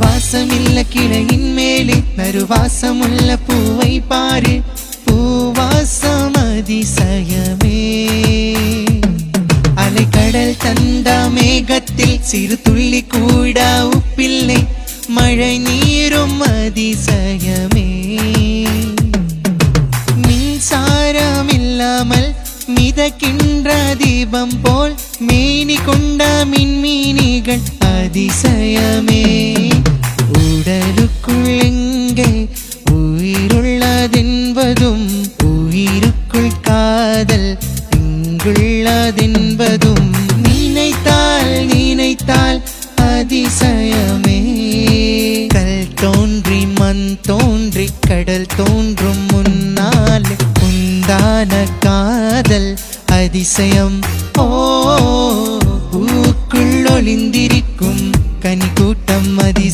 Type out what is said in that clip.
வாசமில்ல கிளையின் மேலே நறுவாசமுள்ள பூவை பாரு, பூவாசம் அதிசயமே. அலைக்கடல் தந்த மேகத்தில் சிறு துள்ளி கூட உப்பில்லை, மழை நீரும் அதிசயமே. மின்சாரமில்லாமல் மிதக்கின்ற தீபம் போல் மேனி கொண்ட மின்மீனிகள் அதிசயமே. உடலுக்குள் எங்கே உயிருள்ளதென்பதும், உயிருக்குள் காதல் இங்குள்ளதென்பதும் நினைத்தால் நினைத்தால் அதிசயமே. கல் தோன்றி மண் தோன்றி கடல் தோன்றும் முன்னால் உண்டான காதல் அதிசயம். ஓ, பூக்குள் ஒளிந்திருக்கும் கனி கூட்டம் அதிசயம்.